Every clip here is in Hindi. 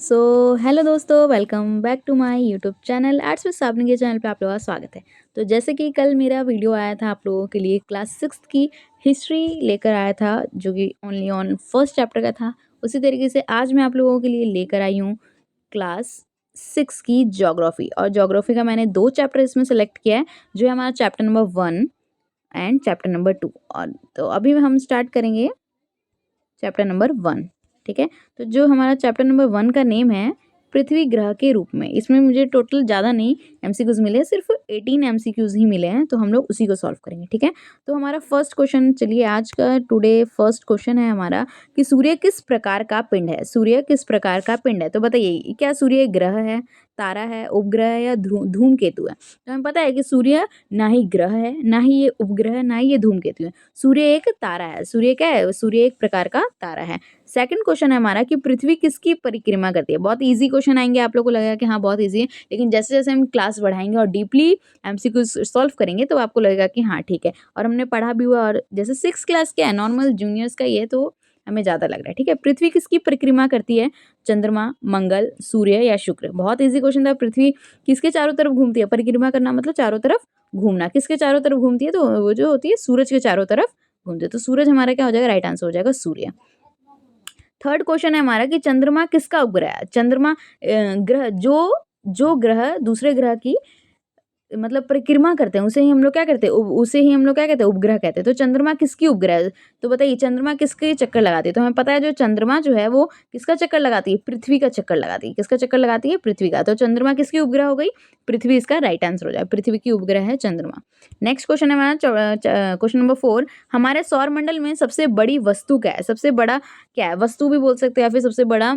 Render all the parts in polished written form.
सो हेलो दोस्तों, welcome back to my YouTube channel arts with Sabni के चैनल पे आप लोगों का स्वागत है। तो जैसे कि कल मेरा वीडियो आया था आप लोगों के लिए क्लास 6 की हिस्ट्री लेकर आया था, जो कि ओनली ऑन फर्स्ट चैप्टर का था। उसी तरीके से आज मैं आप लोगों के लिए लेकर आई हूँ क्लास 6 की ज्योग्राफी। और ज्योग्राफी का मैंने 2 चैप्टर इसमें सेलेक्ट किया है, जो है हमारा chapter number 1 and chapter number 2। और तो अभी हम स्टार्ट करेंगे चैप्टर नंबर 1। ठीक है, तो जो हमारा चैप्टर नंबर 1 का नेम है पृथ्वी ग्रह के रूप में। इसमें मुझे टोटल ज़्यादा नहीं एमसीक्यूज मिले, सिर्फ 18 एमसीक्यूज ही मिले हैं, तो हम लोग उसी को सॉल्व करेंगे। ठीक है, तो हमारा फर्स्ट क्वेश्चन, चलिए आज का टुडे फर्स्ट क्वेश्चन है हमारा कि सूर्य किस प्रकार का पिंड है। सूर्य किस प्रकार का पिंड है, तो बताइए क्या सूर्य एक ग्रह है, तारा है, उपग्रह है या धूमकेतु है। तो हमें पता है कि सूर्य ना ही ग्रह है, ना ही ये उपग्रह है, ना ही ये धूमकेतु है। सूर्य एक तारा है। सूर्य क्या है? सूर्य एक प्रकार का तारा है। सेकंड क्वेश्चन है हमारा कि पृथ्वी किसकी परिक्रमा करती है। बहुत इजी क्वेश्चन आएंगे, आप लोग को लगेगा कि हाँ बहुत इजी है, लेकिन जैसे जैसे हम क्लास बढ़ाएंगे और डीपली एमसीक्यू सॉल्व करेंगे तो आपको लगेगा कि हाँ ठीक है, और हमने पढ़ा भी हुआ। और जैसे 6 क्लास क्या है, नॉर्मल जूनियर्स का ये, तो हमें ज़्यादा लग रहा है। ठीक है, पृथ्वी किसकी परिक्रमा करती है? चंद्रमा, मंगल, सूर्य या शुक्र। बहुत इजी क्वेश्चन था। पृथ्वी किसके चारों तरफ घूमती है? परिक्रमा करना मतलब चारों तरफ घूमना। किसके चारों तरफ घूमती है? तो वो जो होती है सूरज के चारों तरफ घूमते। तो सूरज हमारा क्या हो जाएगा? राइट आंसर हो जाएगा सूर्य। थर्ड क्वेश्चन है हमारा कि चंद्रमा किसका उपग्रह है। चंद्रमा ग्रह जो जो ग्रह दूसरे ग्रह की मतलब परिक्रमा करते हैं, उसे ही हम लोग क्या करते हैं? उसे ही हम लोग क्या कहते हैं? उपग्रह कहते हैं। तो चंद्रमा किसकी उपग्रह है? तो बताइए चंद्रमा किसके चक्कर लगाती है? तो हमें पता है जो चंद्रमा जो है वो किसका चक्कर लगाती है? पृथ्वी का चक्कर लगाती है। किसका चक्कर लगाती है? पृथ्वी का। तो चंद्रमा किसकी उपग्रह हो गई? पृथ्वी इसका राइट आंसर हो जाए। पृथ्वी की उपग्रह है चंद्रमा। नेक्स्ट क्वेश्चन है हमारा क्वेश्चन नंबर 4। हमारे सौर मंडल में सबसे बड़ी वस्तु क्या है? सबसे बड़ा क्या है? वस्तु भी बोल सकते हैं या फिर सबसे बड़ा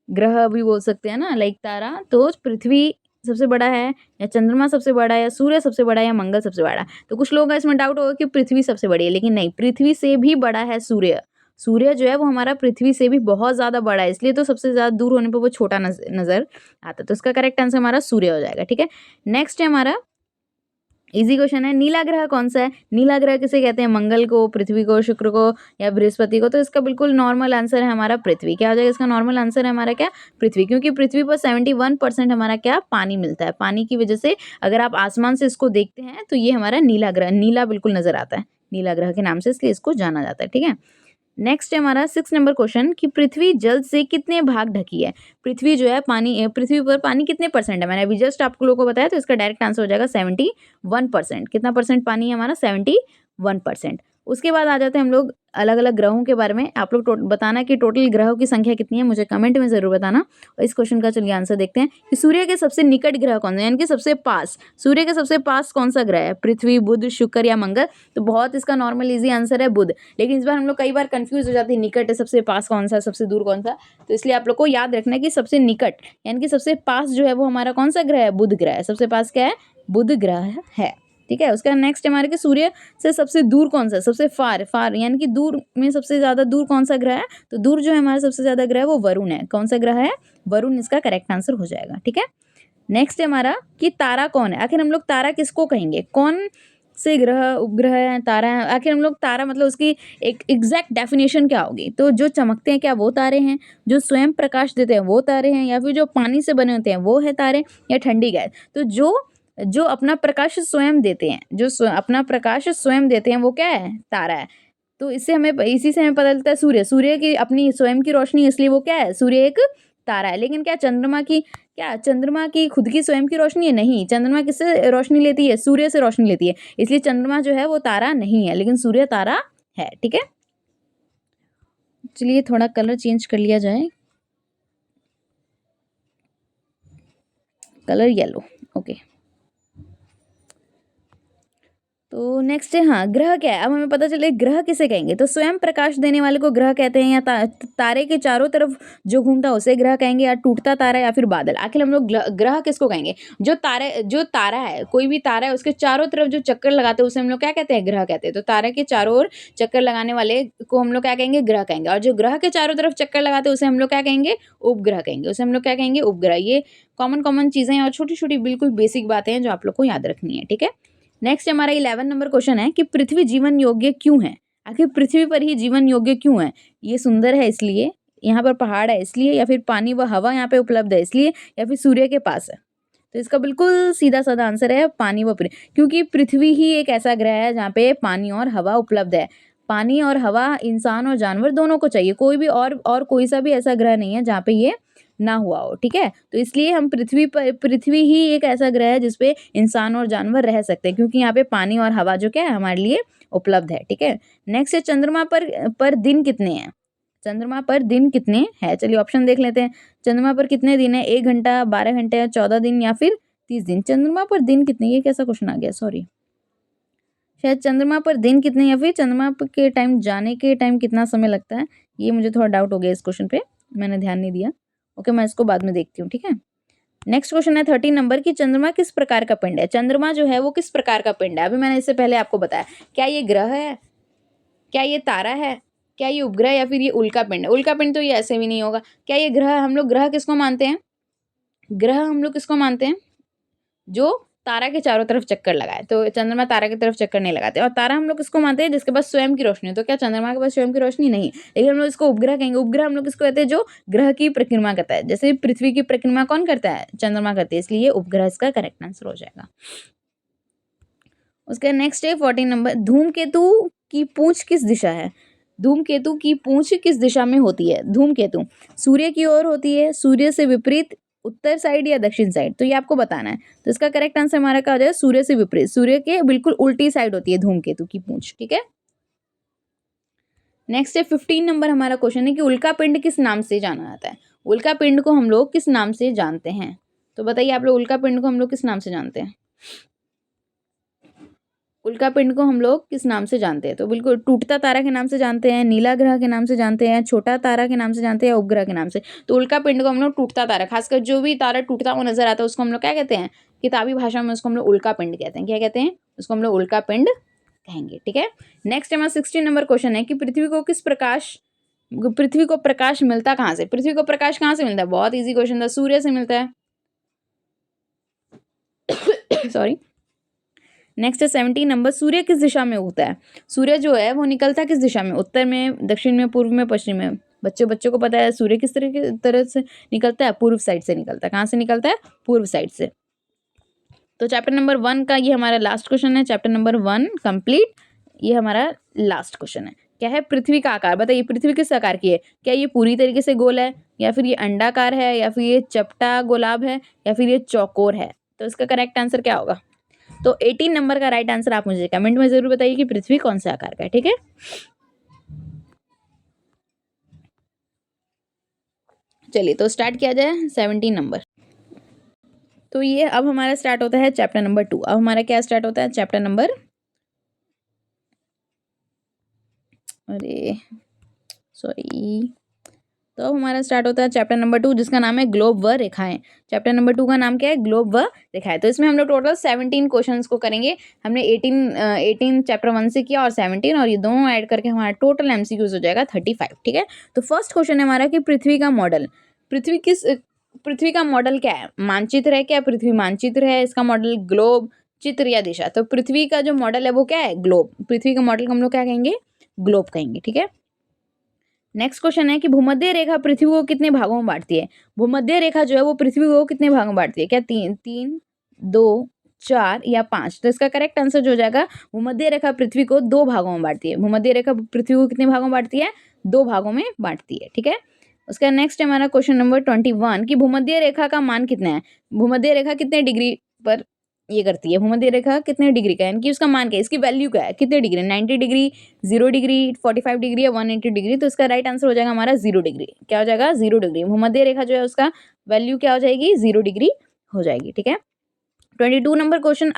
ग्रह भी बोल सकते हैं ना, लाइक तारा। तो पृथ्वी सबसे बड़ा है या चंद्रमा सबसे बड़ा है या सूर्य सबसे बड़ा है या मंगल सबसे बड़ा है? तो कुछ लोगों का इसमें डाउट होगा कि पृथ्वी सबसे बड़ी है, लेकिन नहीं, पृथ्वी से भी बड़ा है सूर्य। सूर्य जो है वो हमारा पृथ्वी से भी बहुत ज़्यादा बड़ा है, इसलिए तो सबसे ज़्यादा दूर होने पर वो छोटा नजर आता है। तो इसका करेक्ट आंसर हमारा सूर्य हो जाएगा। ठीक है, नेक्स्ट है हमारा इजी क्वेश्चन है, नीला ग्रह कौन सा है? नीला ग्रह किसे कहते हैं? मंगल को, पृथ्वी को, शुक्र को या बृहस्पति को? तो इसका बिल्कुल नॉर्मल आंसर है हमारा पृथ्वी। क्या हो जाएगा इसका नॉर्मल आंसर है हमारा? क्या? पृथ्वी। क्योंकि पृथ्वी पर 71% हमारा क्या? पानी मिलता है। पानी की वजह से अगर आप आसमान से इसको देखते हैं तो ये हमारा नीला ग्रह, नीला बिल्कुल नजर आता है, नीला ग्रह के नाम से इसलिए इसको जाना जाता है। ठीक है, नेक्स्ट है हमारा 6 नंबर क्वेश्चन कि पृथ्वी जल से कितने भाग ढकी है। पृथ्वी जो है पानी, पृथ्वी पर पानी कितने परसेंट है? मैंने अभी जस्ट आप लोगों को बताया, तो इसका डायरेक्ट आंसर हो जाएगा 71%। कितना परसेंट पानी है हमारा? 71%। उसके बाद आ जाते हैं हम लोग अलग अलग ग्रहों के बारे में। आप लोग बताना कि टोटल ग्रहों की संख्या कितनी है, मुझे कमेंट में जरूर बताना। और इस क्वेश्चन का चलिए आंसर देखते हैं कि सूर्य के सबसे निकट ग्रह कौन सा है, यानी कि सबसे पास। सूर्य के सबसे पास कौन सा ग्रह है? पृथ्वी, बुध, शुक्र या मंगल? तो बहुत इसका नॉर्मल इजी आंसर है बुध। लेकिन इस बार हम लोग कई बार कंफ्यूज हो जाते हैं, निकट है, सबसे पास कौन सा, सबसे दूर कौन सा। तो इसलिए आप लोग को याद रखना है कि सबसे निकट यानी कि सबसे पास जो है वो हमारा कौन सा ग्रह है? बुध ग्रह है। सबसे पास क्या है? बुध ग्रह है। ठीक है, उसका नेक्स्ट हमारे कि सूर्य से सबसे दूर कौन सा? सबसे फार फार यानी कि दूर में सबसे ज्यादा दूर कौन सा ग्रह है? तो दूर जो है हमारा सबसे ज्यादा ग्रह वो वरुण है। कौन सा ग्रह है? वरुण इसका करेक्ट आंसर हो जाएगा। ठीक है, नेक्स्ट है हमारा कि तारा कौन है। आखिर हम लोग तारा किसको कहेंगे? कौन से ग्रह उपग्रह है तारा है? आखिर हम लोग तारा मतलब उसकी एक एग्जैक्ट डेफिनेशन क्या होगी? तो जो चमकते हैं क्या वो तारे हैं? जो स्वयं प्रकाश देते हैं वो तारे हैं? या फिर जो पानी से बने होते हैं वो है तारे? या ठंडी गैस? तो जो जो अपना प्रकाश स्वयं देते हैं, जो अपना प्रकाश स्वयं देते हैं वो क्या है? तारा है। तो इससे हमें, इसी से हमें पता चलता है सूर्य, सूर्य की अपनी स्वयं की रोशनी, इसलिए वो क्या है? सूर्य एक तारा है। लेकिन क्या चंद्रमा की, क्या चंद्रमा की खुद की स्वयं की रोशनी है? नहीं, चंद्रमा किससे रोशनी लेती है? सूर्य से रोशनी लेती है, इसलिए चंद्रमा जो है वो तारा नहीं है, लेकिन सूर्य तारा है। ठीक है, चलिए थोड़ा कलर चेंज कर लिया जाए, कलर येलो। ओके, तो नेक्स्ट है हाँ ग्रह क्या है। अब हमें पता चले ग्रह किसे कहेंगे। तो स्वयं प्रकाश देने वाले को ग्रह कहते हैं, या तारे के चारों तरफ जो घूमता है उसे ग्रह कहेंगे, या टूटता तारा या फिर बादल। आखिर हम लोग ग्रह किसको कहेंगे? जो तारा है, कोई भी तारा है, उसके चारों तरफ जो चक्कर लगाते हैं उसे हम लोग क्या कहते हैं? ग्रह कहते हैं। तो तारे के चारों ओर चक्कर लगाने वाले को हम लोग क्या कहेंगे? ग्रह कहेंगे। और जो ग्रह के चारों तरफ चक्कर लगाते हैं उसे हम लोग क्या कहेंगे? उपग्रह कहेंगे। उसे हम लोग क्या कहेंगे? उपग्रह। ये कॉमन कॉमन चीजें और छोटी छोटी बिल्कुल बेसिक बातें हैं जो आप लोग को याद रखनी है। ठीक है, नेक्स्ट हमारा 11 नंबर क्वेश्चन है कि पृथ्वी जीवन योग्य क्यों है। आखिर पृथ्वी पर ही जीवन योग्य क्यों है? ये सुंदर है इसलिए, यहाँ पर पहाड़ है इसलिए, या फिर पानी व हवा यहाँ पे उपलब्ध है इसलिए, या फिर सूर्य के पास है। तो इसका बिल्कुल सीधा-साधा आंसर है पानी व क्योंकि पृथ्वी ही एक ऐसा ग्रह है जहाँ पे पानी और हवा उपलब्ध है। पानी और हवा इंसान और जानवर दोनों को चाहिए, कोई भी और कोई सा भी ऐसा ग्रह नहीं है जहाँ पे ये ना हुआ हो, ठीक है? तो इसलिए हम पृथ्वी ही एक ऐसा ग्रह है जिस पे इंसान और जानवर रह सकते हैं, क्योंकि यहाँ पे पानी और हवा जो क्या है हमारे लिए उपलब्ध है, ठीक है? नेक्स्ट है चंद्रमा पर दिन कितने हैं? चंद्रमा पर दिन कितने हैं? चलिए ऑप्शन देख लेते हैं। चंद्रमा पर कितने दिन है? 1 घंटा, 12 घंटे, 14 दिन या फिर 30 दिन। चंद्रमा पर दिन कितने, ये कैसा क्वेश्चन आ गया, सॉरी। शायद चंद्रमा पर दिन कितने या फिर चंद्रमा के टाइम जाने के टाइम कितना समय लगता है, ये मुझे थोड़ा डाउट हो गया इस क्वेश्चन पे, मैंने ध्यान नहीं दिया। ओके, मैं इसको बाद में देखती हूँ, ठीक है। नेक्स्ट क्वेश्चन है 13 नंबर की, चंद्रमा किस प्रकार का पिंड है? चंद्रमा जो है वो किस प्रकार का पिंड है? अभी मैंने इससे पहले आपको बताया, क्या ये ग्रह है, क्या ये तारा है, क्या ये उपग्रह, या फिर ये उल्का पिंड है? उल्का पिंड तो ये ऐसे भी नहीं होगा। क्या ये ग्रह, हम लोग ग्रह किसको मानते हैं? ग्रह हम लोग किसको मानते हैं? जो तारा के चारों तरफ चक्कर लगाए। तो चंद्रमा तारा की तरफ चक्कर नहीं लगाते। और तारा हम लोग किसको मानते हैं? जिसके पास स्वयं की रोशनी हो। तो क्या चंद्रमा के पास स्वयं की रोशनी नहीं, लेकिन हम लोग इसको उपग्रह कहेंगे। उपग्रह हम लोग किसको कहते हैं? जो ग्रह की परिक्रमा करता है। जैसे पृथ्वी की परिक्रमा कौन करता है? चंद्रमा करती है, इसलिए उपग्रह इसका करेक्ट आंसर हो जाएगा। उसका नेक्स्ट है 14 नंबर, धूमकेतु की पूंछ किस दिशा है? धूमकेतु की पूंछ किस दिशा में होती है? धूमकेतु सूर्य की ओर होती है, सूर्य से विपरीत, उत्तर साइड या दक्षिण साइड? तो ये आपको बताना है। तो इसका करेक्ट आंसर हमारा क्या हो जाएगा? सूर्य से विपरीत, सूर्य के बिल्कुल उल्टी साइड होती है धूमकेतु की पूंछ, ठीक है। नेक्स्ट है 15 नंबर हमारा क्वेश्चन है कि उल्का पिंड किस नाम से जाना जाता है? उल्का पिंड को हम लोग किस नाम से जानते हैं? तो बताइए आप लोग, उल्का पिंड को हम लोग किस नाम से जानते हैं? उल्का पिंड को हम लोग किस नाम से जानते हैं? तो बिल्कुल टूटता तारा के नाम से जानते हैं, नीला ग्रह के नाम से जानते हैं, छोटा तारा के नाम से जानते हैं, उपग्रह के नाम से। तो उल्का पिंड को हम लोग टूटता तारा, खासकर जो भी तारा टूटता हुआ नजर आता है उसको हम लोग क्या कहते हैं? किताबी भाषा में उसको हम लोग उल्का पिंड कहते हैं। क्या कहते हैं? उसको हम लोग उल्का पिंड कहेंगे, ठीक है। नेक्स्ट हमारा 16 नंबर क्वेश्चन है कि पृथ्वी को प्रकाश मिलता कहाँ से? पृथ्वी को प्रकाश कहाँ से मिलता है? बहुत ईजी क्वेश्चन था, सूर्य से मिलता है। सॉरी। नेक्स्ट है 17 नंबर, सूर्य किस दिशा में उगता है? सूर्य जो है वो निकलता किस दिशा में? उत्तर में, दक्षिण में, पूर्व में, पश्चिम में? बच्चों को पता है सूर्य किस तरह से निकलता है? पूर्व साइड से निकलता है। कहाँ से निकलता है? पूर्व साइड से। तो चैप्टर नंबर 1 का ये हमारा लास्ट क्वेश्चन है। Chapter number 1 complete. ये हमारा लास्ट क्वेश्चन है। क्या है? पृथ्वी का आकार बताइए, पृथ्वी किस आकार की है? क्या ये पूरी तरीके से गोल है, या फिर ये अंडाकार है, या फिर ये चपटा गोलाब है, या फिर ये चौकोर है? तो इसका करेक्ट आंसर क्या होगा? तो 18 नंबर का राइट आंसर आप मुझे कमेंट में जरूर बताइए कि पृथ्वी कौन से आकार का है, ठीक है। चलिए तो स्टार्ट किया जाए 17 नंबर। तो ये अब हमारा स्टार्ट होता है चैप्टर नंबर 2। अब हमारा क्या स्टार्ट होता है? चैप्टर नंबर, अरे सॉरी, तो अब हमारा स्टार्ट होता है चैप्टर नंबर 2 जिसका नाम है ग्लोब व रेखाएं। चैप्टर नंबर 2 का नाम क्या है? ग्लोब व रेखाएं। तो इसमें हम लोग टोटल 17 क्वेश्चंस को करेंगे। हमने 18 चैप्टर 1 से किया और 17, और ये दोनों ऐड करके हमारा टोटल एमसीक्यूज हो जाएगा 35, ठीक है। तो फर्स्ट क्वेश्चन है हमारा कि पृथ्वी का मॉडल, पृथ्वी का मॉडल क्या है? मानचित्र है क्या? पृथ्वी मानचित्र है, इसका मॉडल ग्लोब, चित्र या दिशा? तो पृथ्वी का जो मॉडल है वो क्या है? ग्लोब। पृथ्वी का मॉडल हम लोग क्या कहेंगे? ग्लोब कहेंगे, ठीक है। नेक्स्ट क्वेश्चन है कि भूमध्य रेखा पृथ्वी को कितने भागों में बांटती है? भूमध्य रेखा जो है वो पृथ्वी को कितने भागों में बांटती है? क्या 3, 2, 4 या 5? तो इसका करेक्ट आंसर जो हो जाएगा, भूमध्य रेखा पृथ्वी को 2 भागों में बांटती है। भूमध्य रेखा पृथ्वी को कितने भागों में बांटती है? 2 भागों में बांटती है, ठीक है। उसका नेक्स्ट है हमारा क्वेश्चन नंबर 21 कि भूमध्य रेखा का मान कितना है? भूमध्य रेखा कितने डिग्री पर ये करती है? भूमध्य रेखा कितने डिग्री का है, यानी कि उसका मान क्या है, इसकी वैल्यू क्या है, कितने डिग्री? 90 डिग्री, 0 डिग्री, 45 डिग्री या 180 डिग्री? तो इसका राइट आंसर हो जाएगा हमारा 0 डिग्री। क्या हो जाएगा? 0 डिग्री। भूमध्य रेखा जो है उसका वैल्यू क्या हो जाएगी? 0 डिग्री हो जाएगी, ठीक है। 22 नंबर क्वेश्चन,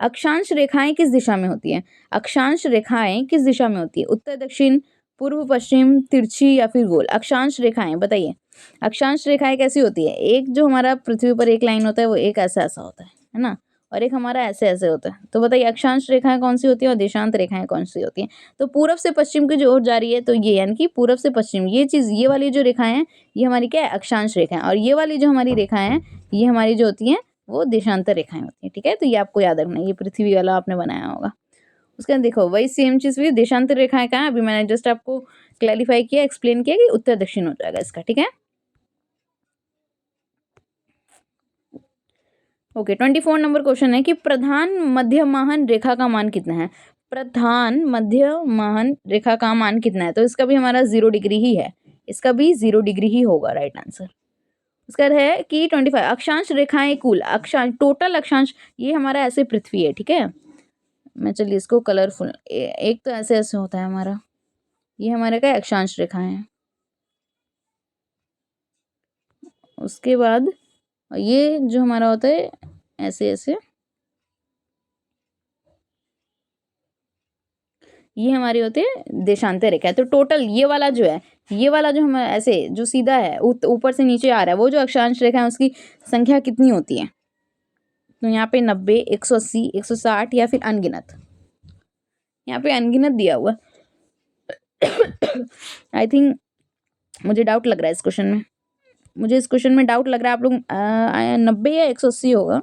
अक्षांश रेखाएं किस दिशा में होती है? अक्षांश रेखाएं किस दिशा में होती है? उत्तर, दक्षिण, पूर्व, पश्चिम, तिरछी या फिर गोल? अक्षांश रेखाएं बताइए। अक्षांश रेखाएं कैसी होती है? एक जो हमारा पृथ्वी पर एक लाइन होता है वो एक ऐसा ऐसा होता है ना, और एक हमारा ऐसे ऐसे होता है। तो बताइए अक्षांश रेखाएं कौन सी होती है और देशांत रेखाएं कौन सी होती हैं? तो पूर्व से पश्चिम की जो ओर जा रही है, तो ये यानी कि पूर्व से पश्चिम, ये चीज, ये वाली जो रेखाएं हैं ये हमारी क्या है? अक्षांश रेखाएं। और ये वाली जो हमारी रेखाएं हैं ये हमारी जो होती हैं वो देशांतर रेखाएं होती हैं, ठीक है। तो ये आपको याद रखना है, ये पृथ्वी वाला आपने बनाया होगा। उसके बाद देखो वही सेम चीज़ भी, देशांतर रेखाएं कहाँ है, अभी मैंने जस्ट आपको क्लैरिफाई किया, एक्सप्लेन किया कि उत्तर दक्षिण हो जाएगा इसका, ठीक है। ओके, 24 नंबर क्वेश्चन है कि प्रधान मध्यमाहन रेखा का मान कितना है। प्रधान मध्यमाहन रेखा का मान कितना है, तो इसका भी हमारा 0 डिग्री ही है, इसका भी 0 डिग्री ही होगा राइट आंसर। उसका है कि 25 अक्षांश रेखाएं कुल, अक्षांश टोटल अक्षांश, ये हमारा ऐसे पृथ्वी है, ठीक है। मैं चलिए इसको कलरफुल, एक तो ऐसे ऐसे होता है हमारा, ये हमारे का अक्षांश रेखाएं हैं। उसके बाद ये जो हमारा होता है ऐसे ऐसे, ये हमारी होती है देशांतर रेखा। तो टोटल ये वाला जो है, ये वाला जो हम ऐसे जो सीधा है ऊपर से नीचे आ रहा है, वो जो अक्षांश रेखा है उसकी संख्या कितनी होती है। तो यहाँ पे 90, 180, 160 या फिर अनगिनत, यहाँ पे अनगिनत दिया हुआ। आई थिंक मुझे डाउट लग रहा है इस क्वेश्चन में, मुझे इस क्वेश्चन में डाउट लग रहा है आप लोग 90 या 180 होगा,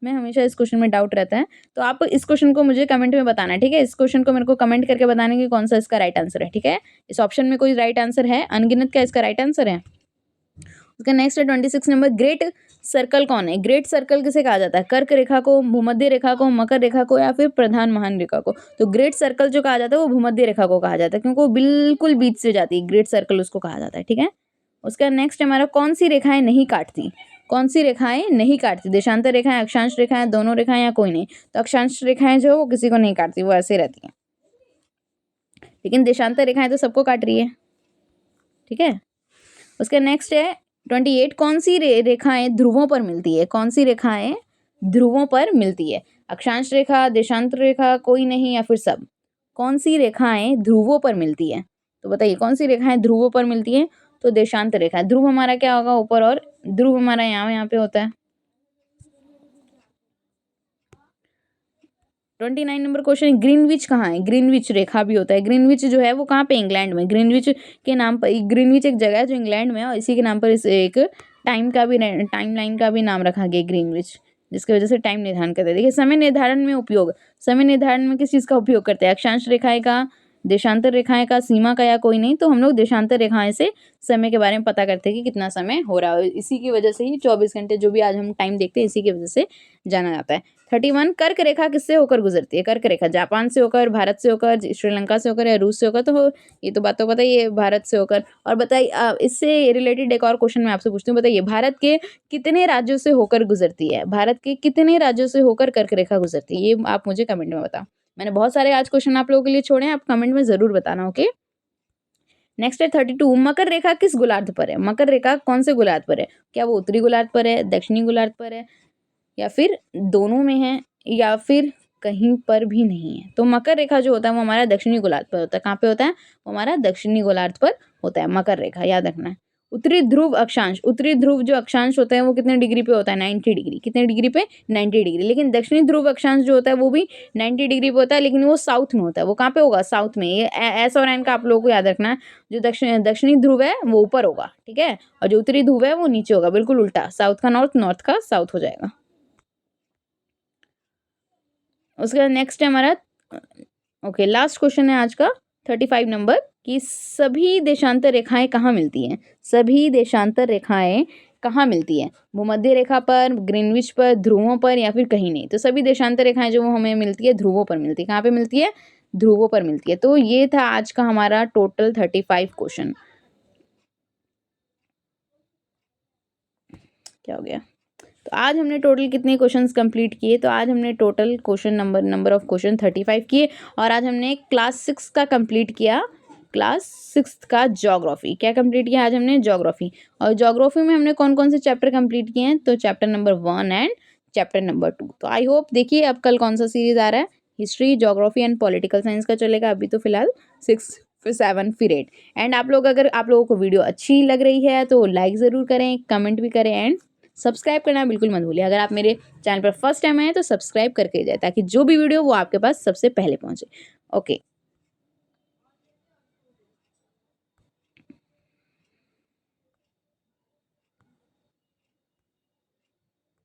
मैं हमेशा इस क्वेश्चन में डाउट रहता है। तो आप इस क्वेश्चन को मुझे कमेंट में बताना है, ठीक है। इस क्वेश्चन को मेरे को कमेंट करके बताना कि कौन सा इसका राइट आंसर है, ठीक है। इस ऑप्शन में कोई राइट आंसर है, अनगिनत का इसका राइट आंसर है। उसका नेक्स्ट है 26 नंबर, ग्रेट सर्कल कौन है। ग्रेट सर्कल किसे कहा जाता है, कर्क रेखा को, भूमध्य रेखा को, मकर रेखा को या फिर प्रधान महान रेखा को। तो ग्रेट सर्कल जो कहा जाता है वो भूमध्य रेखा को कहा जाता है, क्योंकि वो बिल्कुल बीच से जाती है, ग्रेट सर्कल उसको कहा जाता है, ठीक है। उसका नेक्स्ट हमारा, कौन सी रेखाएं नहीं काटती, कौन सी रेखाएं नहीं काटती। देशांतर रेखाएं, अक्षांश रेखाएं, दोनों रेखाएं या कोई नहीं। तो अक्षांश रेखाएं जो वो किसी को नहीं काटती, वो ऐसे रहती हैं, लेकिन देशांतर रेखाएं तो सबको काट रही है, ठीक है। उसके नेक्स्ट है 28, कौन सी रेखाएं ध्रुवों पर मिलती है। कौन सी रेखाएं ध्रुवों पर मिलती है, अक्षांश रेखा, देशांतर रेखा, कोई नहीं या फिर सब। कौन सी रेखाएं ध्रुवों पर मिलती है, तो बताइए कौन सी रेखाएं ध्रुवों पर मिलती है। तो देशांतर रेखा, ध्रुव हमारा क्या होगा ऊपर, और ध्रुव हमारा यहाँ पे होता है। 29 नंबर क्वेश्चन, ग्रीनविच कहाँ है। ग्रीनविच रेखा भी होता है, ग्रीनविच जो है वो कहाँ पे, इंग्लैंड में। ग्रीनविच के नाम पर, ग्रीनविच एक जगह है जो इंग्लैंड में है, और इसी के नाम पर इस एक टाइम लाइन का भी नाम रखा गया ग्रीनविच, जिसकी वजह से टाइम निर्धारण करते हैं। देखिए समय निर्धारण में उपयोग, समय निर्धारण में किस चीज़ का उपयोग करते हैं, अक्षांश रेखाएं का, देशांतर रेखाएं का, सीमा का या कोई नहीं। तो हम लोग देशांतर रेखाएं से समय के बारे में पता करते हैं कि कितना समय हो रहा है, इसी की वजह से ही 24 घंटे जो भी आज हम टाइम देखते हैं इसी की वजह से जाना जाता है। 31, कर्क रेखा किससे होकर गुजरती है। कर्क रेखा जापान से होकर, भारत से होकर, श्रीलंका से होकर या रूस से होकर। तो ये तो बात तो पता ही है, भारत से होकर। और बताइए इससे रिलेटेड एक और क्वेश्चन मैं आपसे पूछती हूँ, बताइए भारत के कितने राज्यों से होकर गुजरती है। भारत के कितने राज्यों से होकर कर्क रेखा गुजरती है, ये आप मुझे कमेंट में बताओ। मैंने बहुत सारे आज क्वेश्चन आप लोगों के लिए छोड़े हैं, आप कमेंट में जरूर बताना, ओके। नेक्स्ट है 32, मकर रेखा किस गोलार्ध पर है। मकर रेखा कौन से गोलार्ध पर है, क्या वो उत्तरी गोलार्ध पर है, दक्षिणी गोलार्ध पर है, या फिर दोनों में है, या फिर कहीं पर भी नहीं है। तो मकर रेखा जो होता है वो हमारा दक्षिणी गोलार्ध पर होता है। कहाँ पे होता है, वो हमारा दक्षिणी गोलार्ध पर होता है मकर रेखा, याद रखना है। उत्तरी ध्रुव अक्षांश, उत्तरी ध्रुव जो अक्षांश होता है वो कितने डिग्री पे होता है, 90 डिग्री। कितने डिग्री पे, 90 डिग्री। लेकिन दक्षिणी ध्रुव अक्षांश जो होता है वो भी 90 डिग्री पे होता है, लेकिन वो साउथ में होता है। वो कहाँ पे होगा, साउथ में। ये एस और एन का आप लोगों को याद रखना है। जो दक्षिणी ध्रुव है वो ऊपर होगा, ठीक है, और जो उत्तरी ध्रुव है वो नीचे होगा, बिल्कुल उल्टा। साउथ का नॉर्थ, नॉर्थ का साउथ हो जाएगा। उसके बाद नेक्स्ट है हमारा, ओके लास्ट क्वेश्चन है आज का 35 नंबर, कि सभी देशांतर रेखाएं कहाँ मिलती हैं। सभी देशांतर रेखाएं कहाँ मिलती है, भूमध्य रेखा पर, ग्रीनविच पर, ध्रुवों पर या फिर कहीं नहीं। तो सभी देशांतर रेखाएं जो हमें मिलती है ध्रुवों पर मिलती है। कहाँ पे मिलती है, ध्रुवों पर मिलती है। तो ये था आज का हमारा टोटल 35 क्वेश्चन। क्या हो गया, तो आज हमने टोटल कितने क्वेश्चंस कंप्लीट किए, तो आज हमने total question number of question 35 किए। और आज हमने क्लास 6 का कंप्लीट किया, क्लास 6 का ज्योग्राफी। क्या कंप्लीट किया आज हमने, ज्योग्राफी। और ज्योग्राफी में हमने कौन कौन से चैप्टर कंप्लीट किए हैं, तो chapter number 1 and chapter number 2। तो आई होप, देखिए अब कल कौन सा सीरीज आ रहा है, history, geography and political science का चलेगा। अभी तो फिलहाल 6, फिर 7, फिर 8। एंड आप लोग, अगर आप लोगों को वीडियो अच्छी लग रही है तो लाइक ज़रूर करें, कमेंट भी करें, एंड सब्सक्राइब करना बिल्कुल मत भूलिए। अगर आप मेरे चैनल पर फर्स्ट टाइम आए तो सब्सक्राइब करके जाए, ताकि जो भी वीडियो वो आपके पास सबसे पहले पहुंचे, ओके।